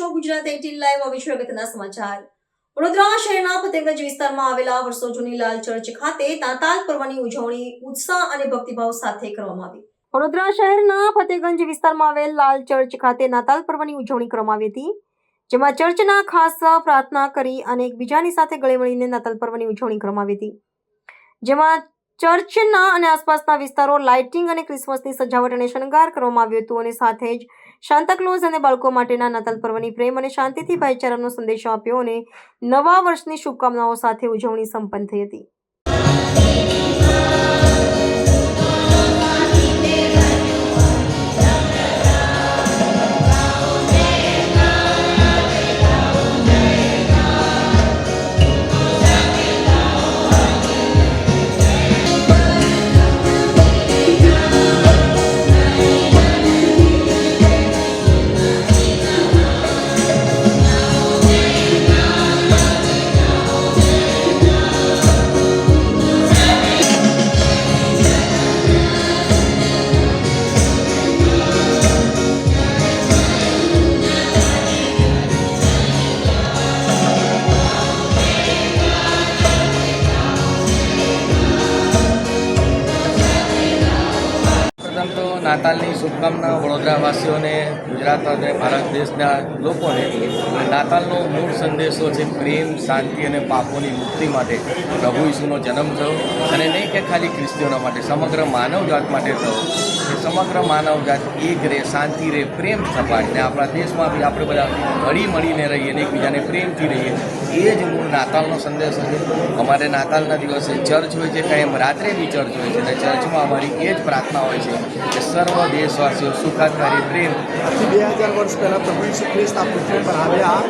છો ગુજરાત 18 લાઈવ અગત્યના સમાચાર। વડોદરા શહેરના ફતેગંજ વિસ્તારમાં આવેલા વર્ષો જૂની લાલ ચર્ચ ખાતે નાતાલ પર્વની ઉજવણી ઉત્સાહ અને ભક્તિભાવ સાથે કરવામાં આવી। વડોદરા શહેરના ફતેગંજ વિસ્તારમાં આવેલ લાલ ચર્ચ ખાતે નાતાલ પર્વની ઉજવણી કરવામાં આવી હતી, જેમાં ચર્ચના ખાસ પ્રાર્થના કરી અને એકબીજાની સાથે ગળે મળીને નાતાલ પર્વની ઉજવણી કરવામાં આવી હતી, જેમાં ચર્ચના અને આસપાસના વિસ્તારો લાઇટિંગ અને ક્રિસમસની સજાવટ અને શણગાર કરવામાં આવ્યો હતો અને સાથે જ સાન્તાક્લોઝ અને બાળકો માટેના નાતાલ પર્વની પ્રેમ અને શાંતિથી ભાઈચારાનો સંદેશો આપ્યો અને નવા વર્ષની શુભકામનાઓ સાથે ઉજવણી સંપન્ન થઈ હતી। નાતાલની શુભકામના વડોદરાવાસીઓને, ગુજરાત અને ભારત દેશના લોકોને। નાતાલનો મૂળ સંદેશો છે પ્રેમ, શાંતિ અને પાપોની મુક્તિ માટે પ્રભુ ઈસુનો જન્મ થયો, અને નહીં કે ખાલી ખ્રિસ્તીઓના માટે, સમગ્ર માનવજાત માટે થયો કે સમગ્ર માનવજાત એક રહે, શાંતિ રહે, પ્રેમ સપાટ, ને આપણા દેશમાં બી આપણે બધા હળી મળીને રહીએ અને એકબીજાને પ્રેમથી રહીએ, એ જ મૂળ નાતાલનો સંદેશો છે। અમારે નાતાલના દિવસે ચર્ચ હોય છે, કાંઈ રાત્રે બી ચર્ચ હોય છે, અને ચર્ચમાં અમારી એ જ પ્રાર્થના હોય છે કે સર્વ દેશવાસીઓ સુખાકારી પ્રેમ। 2000 વર્ષ પહેલાં પ્રભુ ઈસુ ખ્રિસ્ત આ પૃથ્વી પર આવ્યા,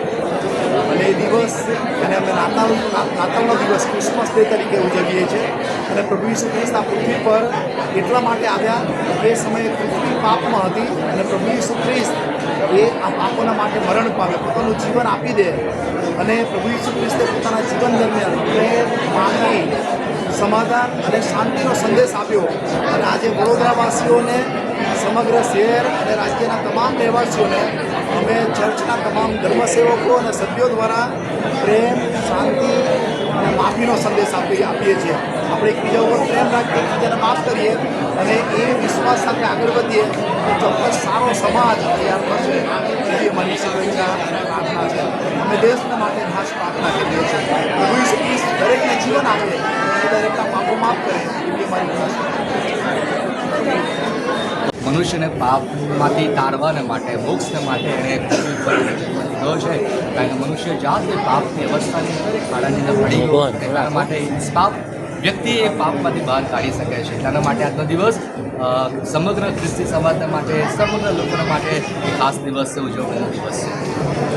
અને એ દિવસ અને અમે નાતાલનો દિવસ ક્રિસમસ ડે તરીકે ઉજવીએ છીએ। અને પ્રભુ ઈસુ ખ્રિસ્ત આ પૃથ્વી પર એટલા માટે આવ્યા કે એ સમયે પૃથ્વી પાપમાં હતી, અને પ્રભુ ઈસુ ખ્રિસ્ત એ આ પાપોના માટે મરણ પામ્યો, પોતાનું જીવન આપી દે, અને પ્રભુ ઈસુ ખ્રિસ્તે પોતાના જીવન દરમિયાન પ્રેમ, માનવી, સમાધાન અને શાંતિનો સંદેશ આપ્યો। અને આજે વડોદરાવાસીઓને, સમગ્ર શહેર અને રાજ્યના તમામ રહેવાસીઓને અમે ચર્ચના તમામ ધર્મસેવકો અને સભ્યો દ્વારા પ્રેમ, શાંતિ અને માફીનો સંદેશ આપીએ છીએ। આપણે એકબીજા ઉપર પ્રેમ રાખીએ, એકબીજાને માફ કરીએ, અને એ વિશ્વાસ સાથે આગળ વધીએ તો ચોક્કસ સારો સમાજ તૈયાર થશે, એવી અમારી શુભેચ્છા અને પ્રાર્થના છે। અમે દેશના માટે ખાસ પ્રાર્થના કરીએ છીએ પ્રભુ ઈસુ ખ્રિસ્ત દરેકને જીવન આપે, દરેકના પાપો માફ કરે, એવી અમારી ખાસ મનુષ્યને પાપમાંથી તારવાને માટે, મોક્ષને માટે એણે પૃથ્વી પર ગયો છે, કારણ કે મનુષ્ય જાત એ પાપની અવસ્થાની ખાડાની અંદર પડી ગયો, એટલા માટે પાપ વ્યક્તિ એ પાપમાંથી બહાર કાઢી શકે છે। એટલા માટે આજનો દિવસ સમગ્ર ખ્રિસ્તી સમાજના માટે, સમગ્ર લોકોના માટે ખાસ દિવસ છે, ઉજવણીનો દિવસ છે।